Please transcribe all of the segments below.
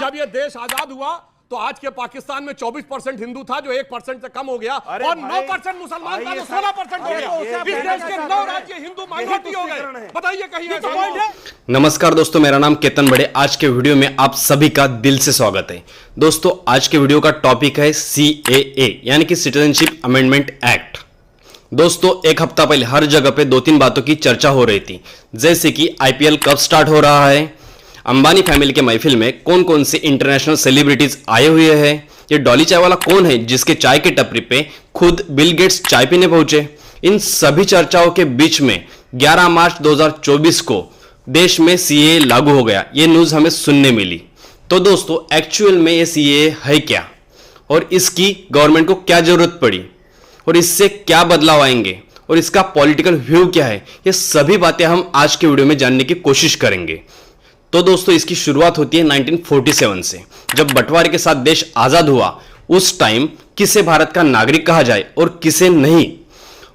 जब ये देश आजाद हुआ तो आज के पाकिस्तान में 24% हिंदू था जो 1% से कम हो गया और 9% मुसलमान था जो 16% हो गया। इस देश के 9 राज्य हिंदू माइनॉरिटी हो गए। बताइए कहीं ऐसा पॉइंट है? नमस्कार दोस्तों, मेरा नाम केतन बड़े। आज के वीडियो में आप सभी का दिल से स्वागत है। दोस्तों, आज के वीडियो का टॉपिक है CAA यानी कि सिटीजनशिप अमेंडमेंट एक्ट। दोस्तों, एक हफ्ता पहले हर जगह पे 2-3 बातों की चर्चा हो रही थी, जैसे कि IPL कब स्टार्ट हो रहा है, अंबानी फैमिली के महफिल में कौन कौन से इंटरनेशनल सेलिब्रिटीज आए हुए हैं, ये डॉली चाय वाला कौन है जिसके चाय की टपरी पे खुद बिल गेट्स चाय पीने पहुंचे। इन सभी चर्चाओं के बीच में 11 मार्च 2024 को देश में CAA लागू हो गया, ये न्यूज हमें सुनने मिली। तो दोस्तों, एक्चुअल में ये CAA है क्या और इसकी गवर्नमेंट को क्या जरूरत पड़ी और इससे क्या बदलाव आएंगे और इसका पॉलिटिकल व्यू क्या है, ये सभी बातें हम आज के वीडियो में जानने की कोशिश करेंगे। तो दोस्तों, इसकी शुरुआत होती है 1947 से, जब बंटवारे के साथ देश आजाद हुआ। उस टाइम किसे भारत का नागरिक कहा जाए और किसे नहीं,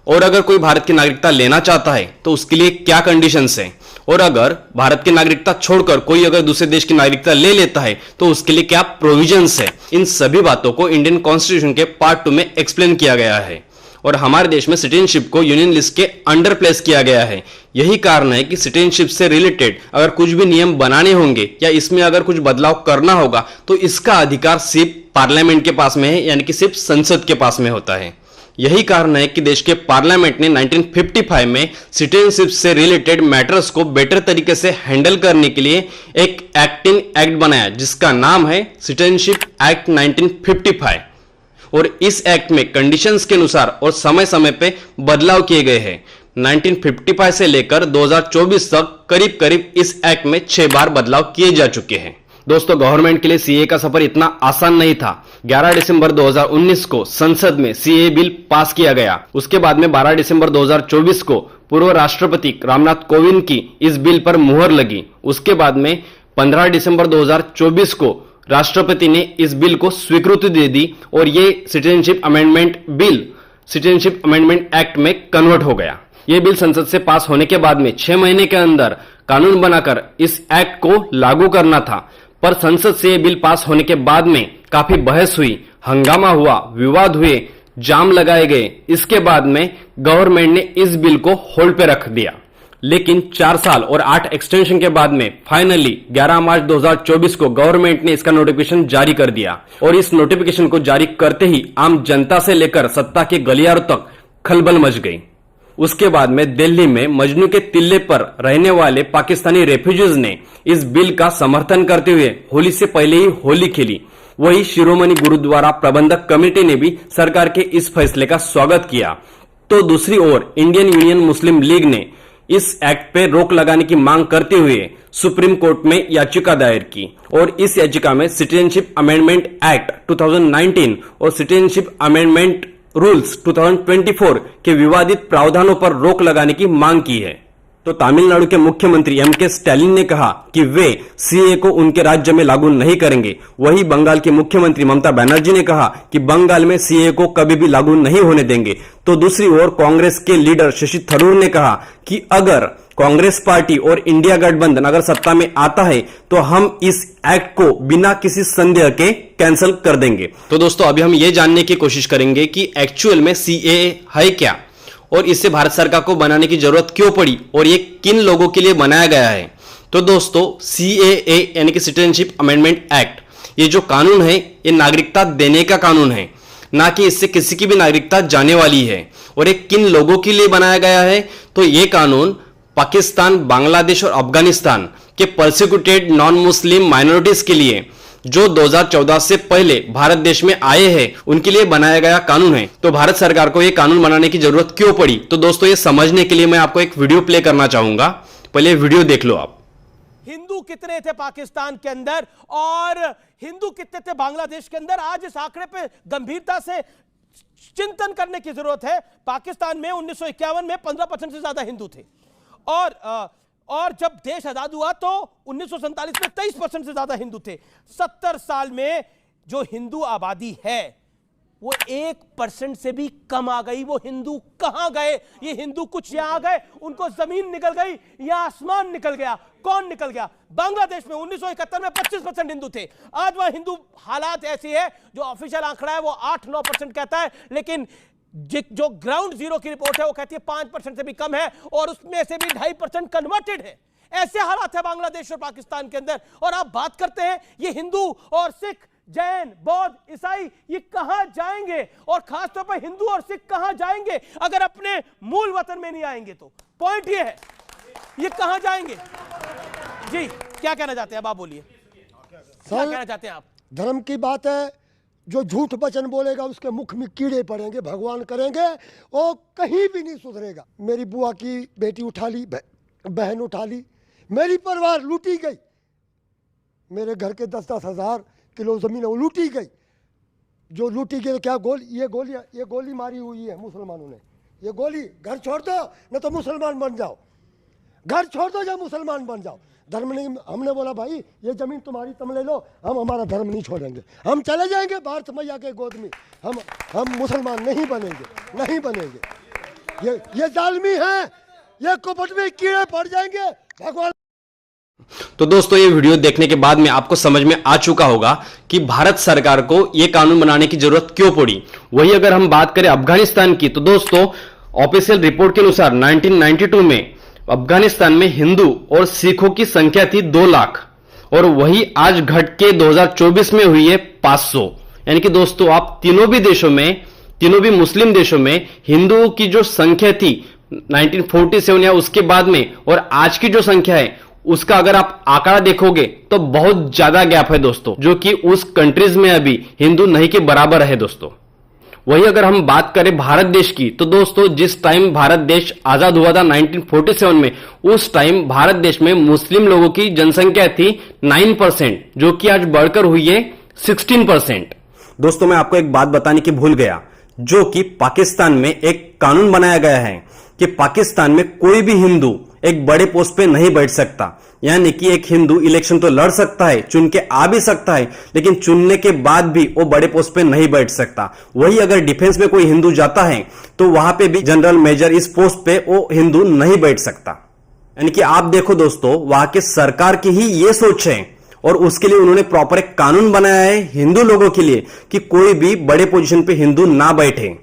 और अगर कोई भारत की नागरिकता लेना चाहता है तो उसके लिए क्या कंडीशंस हैं, और अगर भारत की नागरिकता छोड़कर कोई अगर दूसरे देश की नागरिकता ले लेता है तो उसके लिए क्या प्रोविजंस है। इन सभी बातों को इंडियन कॉन्स्टिट्यूशन के पार्ट 2 में एक्सप्लेन किया गया है और हमारे देश में सिटीजनशिप को यूनियन लिस्ट के अंडर प्लेस किया गया है। यही कारण है कि सिटीजनशिप से रिलेटेड अगर कुछ भी नियम बनाने होंगे या इसमें अगर कुछ बदलाव करना होगा तो इसका अधिकार सिर्फ पार्लियामेंट के पास में है, यानी कि सिर्फ संसद के पास में होता है। यही कारण है कि देश के पार्लियामेंट ने 1955 में सिटीजनशिप से रिलेटेड मैटर्स को बेटर तरीके से हैंडल करने के लिए एक एक्टिंग एक्ट बनाया जिसका नाम है सिटीजनशिप एक्ट 1955। और इस एक्ट में कंडीशंस के अनुसार और समय समय पे बदलाव किए गए हैं। 1955 से लेकर 2024 तक करीब करीब इस एक्ट में 6 बार बदलाव किए जा चुके हैं। दोस्तों, गवर्नमेंट के लिए CAA का सफर इतना आसान नहीं था। 11 दिसंबर 2019 को संसद में CAA बिल पास किया गया। उसके बाद में 12 दिसंबर 2024 को पूर्व राष्ट्रपति रामनाथ कोविंद की इस बिल पर मुहर लगी। उसके बाद में 15 दिसंबर 2024 को राष्ट्रपति ने इस बिल को स्वीकृति दे दी और ये citizenship amendment bill citizenship amendment act में कन्वर्ट हो गया। ये बिल संसद से पास होने के बाद में 6 महीने के अंदर कानून बनाकर इस एक्ट को लागू करना था, पर संसद से ये बिल पास होने के बाद में काफी बहस हुई, हंगामा हुआ, विवाद हुए, जाम लगाए गए। इसके बाद में गवर्नमेंट ने इस बिल को होल्ड पे रख दिया। लेकिन 4 साल और 8 एक्सटेंशन के बाद में फाइनली 11 मार्च 2024 को गवर्नमेंट ने इसका नोटिफिकेशन जारी कर दिया और इस नोटिफिकेशन को जारी करते ही आम जनता से लेकर सत्ता के गलियारों तक खलबल मच गई। उसके बाद में दिल्ली में मजनू के टिल्ले पर रहने वाले पाकिस्तानी रेफ्यूजीज ने इस बिल का समर्थन करते हुए होली से पहले ही होली खेली। वही शिरोमणि गुरुद्वारा प्रबंधक कमेटी ने भी सरकार के इस फैसले का स्वागत किया। तो दूसरी ओर इंडियन यूनियन मुस्लिम लीग ने इस एक्ट पे रोक लगाने की मांग करते हुए सुप्रीम कोर्ट में याचिका दायर की और इस याचिका में सिटीजनशिप अमेंडमेंट एक्ट 2019 और सिटीजनशिप अमेंडमेंट रूल्स 2024 के विवादित प्रावधानों पर रोक लगाने की मांग की है। तो तमिलनाडु के मुख्यमंत्री MK स्टैलिन ने कहा कि वे CAA को उनके राज्य में लागू नहीं करेंगे। वहीं बंगाल की मुख्यमंत्री ममता बनर्जी ने कहा कि बंगाल में CAA को कभी भी लागू नहीं होने देंगे। तो दूसरी ओर कांग्रेस के लीडर शशि थरूर ने कहा कि अगर कांग्रेस पार्टी और इंडिया गठबंधन अगर सत्ता में आता है तो हम इस एक्ट को बिना किसी संदेह के कैंसिल कर देंगे। तो दोस्तों, अभी हम ये जानने की कोशिश करेंगे कि एक्चुअल में CAA है क्या और इससे भारत सरकार को बनाने की जरूरत क्यों पड़ी और ये किन लोगों के लिए बनाया गया है। तो दोस्तों, CAA यानी कि सिटीजनशिप अमेंडमेंट एक्ट, ये जो कानून है ये नागरिकता देने का कानून है, ना कि इससे किसी की भी नागरिकता जाने वाली है। और ये किन लोगों के लिए बनाया गया है, तो ये कानून पाकिस्तान, बांग्लादेश और अफगानिस्तान के परसिक्यूटेड नॉन मुस्लिम माइनॉरिटीज के लिए जो 2014 से पहले भारत देश में आए हैं उनके लिए बनाया गया कानून है। तो भारत सरकार को यह कानून बनाने की जरूरत क्यों पड़ी, तो दोस्तों ये समझने के लिए मैं आपको एक वीडियो प्ले करना चाहूंगा। पहले वीडियो देख लो आप। हिंदू कितने थे पाकिस्तान के अंदर और हिंदू कितने थे बांग्लादेश के अंदर, आज इस आंकड़े पे गंभीरता से चिंतन करने की जरूरत है। पाकिस्तान में 1951 में 15% से ज्यादा हिंदू थे और जब देश आजाद हुआ तो 1947 में 23% से ज्यादा हिंदू थे। 70 साल में जो हिंदू आबादी है वो 1% से भी कम आ गई। वो हिंदू कहां गए? ये हिंदू कुछ यहां आ गए, उनको जमीन निकल गई या आसमान निकल गया, कौन निकल गया? बांग्लादेश में 1971 में 25% हिंदू थे। आज वह हिंदू हालात ऐसी है, जो ऑफिशियल आंकड़ा है वो 8-9% कहता है, लेकिन जो ग्राउंड जीरो की रिपोर्ट है वो कहती है 5% से भी कम है, और उसमें से भी 2.5% कन्वर्टेड है। ऐसे हालात है बांग्लादेश और पाकिस्तान के अंदर। और आप बात करते हैं ये हिंदू और सिख, जैन, बौद्ध, ईसाई, ये कहां जाएंगे? और खासतौर पर हिंदू और सिख कहां जाएंगे अगर अपने मूल वतन में नहीं आएंगे? तो पॉइंट ये है, ये कहां जाएंगे? जी क्या कहना चाहते हैं अब आप? बोलिए, क्या कहना चाहते हैं आप? धर्म की बात है, जो झूठ वचन बोलेगा उसके मुख में कीड़े पड़ेंगे, भगवान करेंगे, वो कहीं भी नहीं सुधरेगा। मेरी बुआ की बेटी उठा ली, बहन उठा ली, मेरी परिवार लूटी गई, मेरे घर के 10-10 हज़ार किलो ज़मीन वो लूटी गई। जो लूटी गई क्या ये गोली मारी हुई है मुसलमानों ने। ये गोली, घर छोड़ दो न तो मुसलमान बन जाओ, घर छोड़ दो या मुसलमान बन जाओ। धर्म नहीं, हमने बोला भाई ये ज़मीन तुम्हारी, तुम ले लो, हम हमारा धर्म नहीं छोड़ेंगे, हम चले जाएंगे भारत मैया के गोद में, हम मुसलमान नहीं बनेंगे, नहीं बनेंगे। ये जालिमी है, ये कुपट में कीड़े पड़ जाएंगे, भगवान। तो दोस्तों ये वीडियो देखने के बाद में आपको समझ में आ चुका होगा कि भारत सरकार को यह कानून बनाने की जरूरत क्यों पड़ी। वही अगर हम बात करें अफगानिस्तान की, तो दोस्तों ऑफिशियल रिपोर्ट के अनुसार 1992 में अफगानिस्तान में हिंदू और सिखों की संख्या थी 2 लाख, और वही आज घट के 2024 में हुई है 500। यानी कि दोस्तों आप तीनों भी मुस्लिम देशों में हिंदुओं की जो संख्या थी 1947 या उसके बाद में, और आज की जो संख्या है उसका अगर आप आंकड़ा देखोगे तो बहुत ज्यादा गैप है दोस्तों, जो कि उस कंट्रीज में अभी हिंदू नहीं के बराबर है दोस्तों। वही अगर हम बात करें भारत देश की, तो दोस्तों जिस टाइम भारत देश आजाद हुआ था 1947 में, उस टाइम भारत देश में मुस्लिम लोगों की जनसंख्या थी 9%, जो कि आज बढ़कर हुई है 16%। दोस्तों मैं आपको एक बात बताने की भूल गया, जो कि पाकिस्तान में एक कानून बनाया गया है कि पाकिस्तान में कोई भी हिंदू एक बड़े पोस्ट पे नहीं बैठ सकता। यानी कि एक हिंदू इलेक्शन तो लड़ सकता है, चुन के आ भी सकता है, लेकिन चुनने के बाद भी वो बड़े पोस्ट पे नहीं बैठ सकता। वही अगर डिफेंस में कोई हिंदू जाता है तो वहां पे भी जनरल मेजर इस पोस्ट पे वो हिंदू नहीं बैठ सकता। यानी कि आप देखो दोस्तों, वहां के सरकार की ही ये सोच है, और उसके लिए उन्होंने प्रॉपर एक कानून बनाया है हिंदू लोगों के लिए कि कोई भी बड़े पोजीशन पे हिंदू ना बैठे।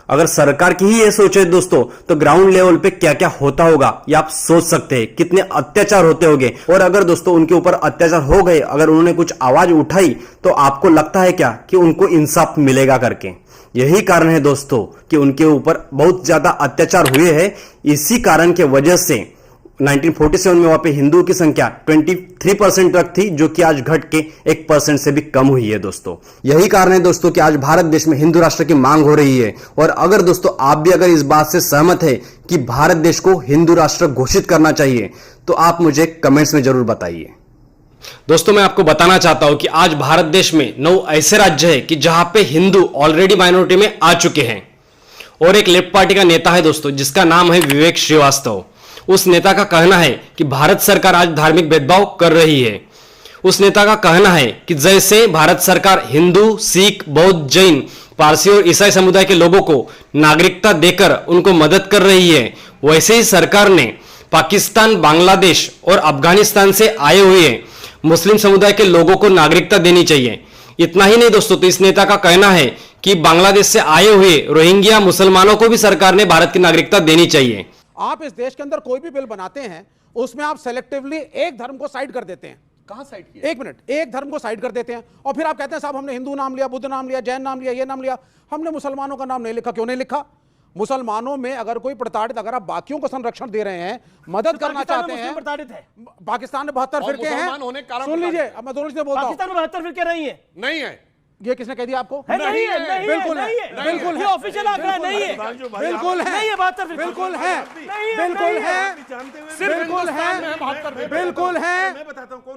अगर सरकार की ही ये सोच है दोस्तों, तो ग्राउंड लेवल पे क्या क्या होता होगा ये आप सोच सकते हैं, कितने अत्याचार होते होंगे। और अगर दोस्तों उनके ऊपर अत्याचार हो गए, अगर उन्होंने कुछ आवाज उठाई, तो आपको लगता है क्या कि उनको इंसाफ मिलेगा करके? यही कारण है दोस्तों कि उनके ऊपर बहुत ज्यादा अत्याचार हुए हैं। इसी कारण के वजह से 1947 में वहां पे हिंदुओं की संख्या 23% तक थी, जो कि आज घट के 1% से भी कम हुई है दोस्तों। यही कारण है दोस्तों कि आज भारत देश में हिंदू राष्ट्र की मांग हो रही है। और अगर दोस्तों आप भी अगर इस बात से सहमत है कि भारत देश को हिंदू राष्ट्र घोषित करना चाहिए, तो आप मुझे कमेंट्स में जरूर बताइए। दोस्तों मैं आपको बताना चाहता हूं कि आज भारत देश में 9 ऐसे राज्य है कि जहां पे हिंदू ऑलरेडी माइनॉरिटी में आ चुके हैं। और एक लेफ्ट पार्टी का नेता है दोस्तों, जिसका नाम है विवेक श्रीवास्तव। उस नेता का कहना है कि भारत सरकार आज धार्मिक भेदभाव कर रही है। उस नेता का कहना है कि जैसे भारत सरकार हिंदू, सिख, बौद्ध, जैन, पारसी और ईसाई समुदाय के लोगों को नागरिकता देकर उनको मदद कर रही है, वैसे ही सरकार ने पाकिस्तान, बांग्लादेश और अफगानिस्तान से आए हुए मुस्लिम समुदाय के लोगों को नागरिकता देनी चाहिए। इतना ही नहीं दोस्तों, तो इस नेता का कहना है कि बांग्लादेश से आए हुए रोहिंग्या मुसलमानों को भी सरकार ने भारत की नागरिकता देनी चाहिए। आप इस देश के अंदर कोई भी बिल बनाते हैं, उसमें आप सेलेक्टिवली एक धर्म को साइड कर देते हैं। कहां साइड किया? एक मिनट, एक धर्म को साइड कर देते हैं और फिर आप कहते हैं साहब हमने हिंदू नाम लिया, बुद्ध नाम लिया, जैन नाम लिया, ये नाम लिया, हमने मुसलमानों का नाम नहीं लिखा। क्यों नहीं लिखा? मुसलमानों में अगर कोई प्रताड़ित, अगर आप बाकियों को संरक्षण दे रहे हैं, मदद करना चाहते हैं। पाकिस्तान में 72 फिरके हैं। सुन लीजिए, अब मैं दोनों चीजें बोलता हूं। पाकिस्तान में 72 फिरके नहीं है। नहीं है। ये किसने कह दिया आपको? नहीं है, बिल्कुल है, बिल्कुल है, ऑफिशियल आंकड़ा नहीं है, बिल्कुल है, नहीं है 72 फिरके, बिल्कुल है, बिल्कुल है, बिल्कुल है, बिल्कुल है।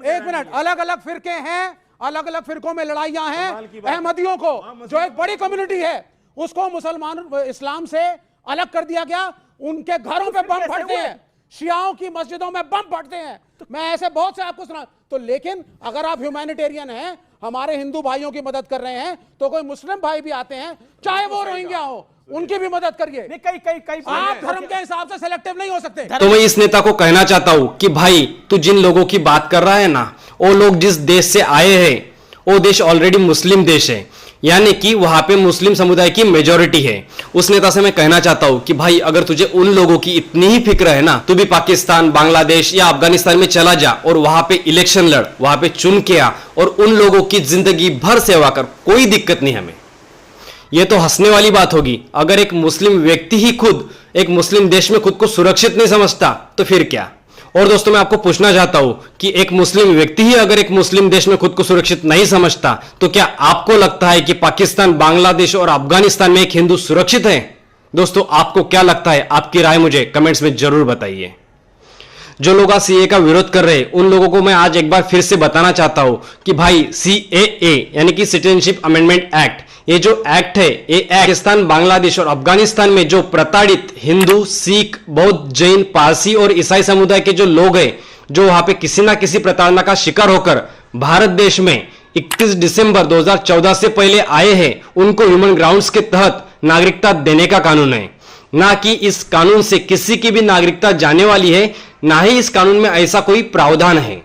एक मिनट, अलग अलग फिरके हैं, अलग अलग फिरकों में लड़ाइयां हैं। अहमदियों को, जो एक बड़ी कम्युनिटी है, उसको मुसलमान इस्लाम से अलग कर दिया गया। उनके घरों पे बम फटते हैं, शियाओं की मस्जिदों में बम फटते हैं। मैं ऐसे बहुत से आपको सुना। तो लेकिन अगर आप ह्यूमैनिटेरियन हैं, हमारे हिंदू भाइयों की मदद कर रहे हैं, तो कोई मुस्लिम भाई भी आते हैं, चाहे वो रोहिंग्या हो, उनकी भी मदद करिए। कई आप धर्म के हिसाब से सिलेक्टिव नहीं हो सकते। तो मैं इस नेता को कहना चाहता हूं कि भाई तू जिन लोगों की बात कर रहा है ना, वो लोग जिस देश से आए हैं वो देश ऑलरेडी मुस्लिम देश है, यानी कि वहां पे मुस्लिम समुदाय की मेजॉरिटी है। उस नेता से मैं कहना चाहता हूं कि भाई अगर तुझे उन लोगों की इतनी ही फिक्र है ना, तू भी पाकिस्तान, बांग्लादेश या अफगानिस्तान में चला जा और वहां पे इलेक्शन लड़, वहां पे चुन के आ और उन लोगों की जिंदगी भर सेवा कर, कोई दिक्कत नहीं हमें। यह तो हंसने वाली बात होगी। अगर एक मुस्लिम व्यक्ति ही खुद एक मुस्लिम देश में खुद को सुरक्षित नहीं समझता तो फिर क्या। और दोस्तों मैं आपको पूछना चाहता हूं कि एक मुस्लिम व्यक्ति ही अगर एक मुस्लिम देश में खुद को सुरक्षित नहीं समझता तो क्या आपको लगता है कि पाकिस्तान, बांग्लादेश और अफगानिस्तान में एक हिंदू सुरक्षित है? दोस्तों आपको क्या लगता है? आपकी राय मुझे कमेंट्स में जरूर बताइए। जो लोग सीए का विरोध कर रहे हैं उन लोगों को मैं आज एक बार फिर से बताना चाहता हूं कि भाई सीएए यानी कि सिटीजनशिप अमेंडमेंट एक्ट, ये जो एक्ट है ये पाकिस्तान, बांग्लादेश और अफगानिस्तान में जो प्रताड़ित हिंदू, सिख, बौद्ध, जैन, पारसी और ईसाई समुदाय के जो लोग हैं, जो वहां पे किसी ना किसी प्रताड़ना का शिकार होकर भारत देश में 31 दिसंबर 2014 से पहले आए हैं, उनको ह्यूमन ग्राउंड्स के तहत नागरिकता देने का कानून है। ना कि इस कानून से किसी की भी नागरिकता जाने वाली है, ना ही इस कानून में ऐसा कोई प्रावधान है।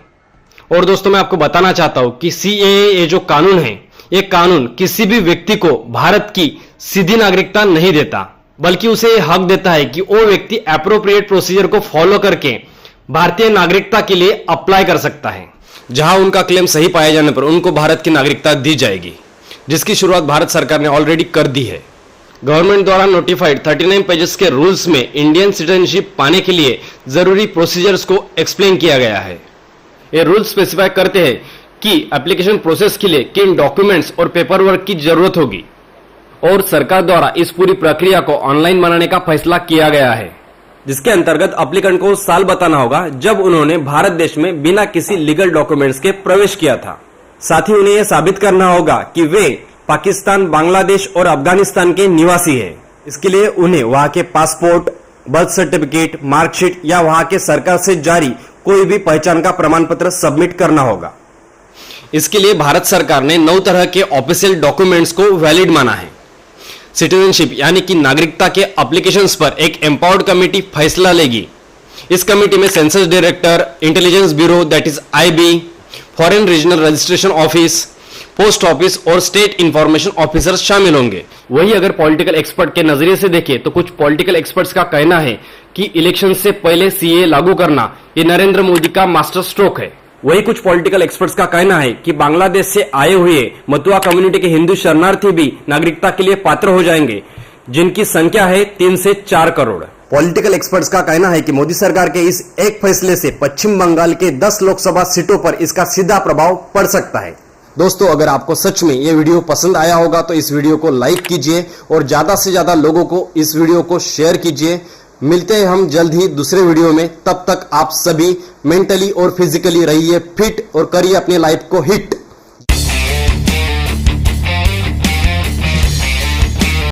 और दोस्तों मैं आपको बताना चाहता हूं कि सीएए जो कानून है, यह कानून किसी भी व्यक्ति को भारत की सीधी नागरिकता नहीं देता, बल्कि उसे यह हक देता है कि वो व्यक्ति एप्रोप्रिएट प्रोसीजर को फॉलो करके भारतीय नागरिकता के लिए अप्लाई कर सकता है। जहां उनका क्लेम सही पाए जाने पर उनको भारत की नागरिकता दी जाएगी, जिसकी शुरुआत भारत सरकार ने ऑलरेडी कर दी है। गवर्नमेंट द्वारा नोटिफाइड 39 पेजेस के रूल्स में इंडियन सिटीजनशिप पाने के लिए जरूरी प्रोसीजर्स को एक्सप्लेन किया गया है। ये रूल्स स्पेसिफाई करते हैं कि एप्लीकेशन प्रोसेस के लिए किन डॉक्यूमेंट्स और पेपर वर्क की जरूरत होगी, और सरकार द्वारा इस पूरी प्रक्रिया को ऑनलाइन बनाने का फैसला किया गया है, जिसके अंतर्गत एप्लीकेंट को साल बताना होगा जब उन्होंने भारत देश में बिना किसी लीगल डॉक्यूमेंट्स के प्रवेश किया था। साथ ही उन्हें यह साबित करना होगा कि वे पाकिस्तान, बांग्लादेश और अफगानिस्तान के निवासी है। इसके लिए उन्हें वहां के पासपोर्ट, बर्थ सर्टिफिकेट, मार्कशीट या वहां के सरकार से जारी कोई भी पहचान का प्रमाण पत्र सबमिट करना होगा। इसके लिए भारत सरकार ने 9 तरह के ऑफिशियल डॉक्यूमेंट्स को वैलिड माना है। सिटीजनशिप यानी कि नागरिकता के एप्लीकेशंस पर एक एम्पावर्ड कमेटी फैसला लेगी। इस कमेटी में census director, intelligence bureau that is IB, foreign regional registration office, post office और स्टेट इंफॉर्मेशन ऑफिसर शामिल होंगे। वही अगर पॉलिटिकल एक्सपर्ट के नजरिए से देखें तो कुछ पॉलिटिकल एक्सपर्ट्स का कहना है कि इलेक्शन से पहले सीए लागू करना ये नरेंद्र मोदी का मास्टर स्ट्रोक है। वही कुछ पॉलिटिकल एक्सपर्ट्स का कहना है कि बांग्लादेश से आए हुए मतुआ कम्युनिटी के हिंदू शरणार्थी भी नागरिकता के लिए पात्र हो जाएंगे, जिनकी संख्या है 3 से 4 करोड़। पॉलिटिकल एक्सपर्ट्स का कहना है कि मोदी सरकार के इस एक फैसले से पश्चिम बंगाल के 10 लोकसभा सीटों पर इसका सीधा प्रभाव पड़ सकता है। दोस्तों अगर आपको सच में यह वीडियो पसंद आया होगा तो इस वीडियो को लाइक कीजिए और ज्यादा से ज्यादा लोगों को इस वीडियो को शेयर कीजिए। मिलते हैं हम जल्द ही दूसरे वीडियो में। तब तक आप सभी मेंटली और फिजिकली रहिए फिट और करिए अपनी लाइफ को हिट।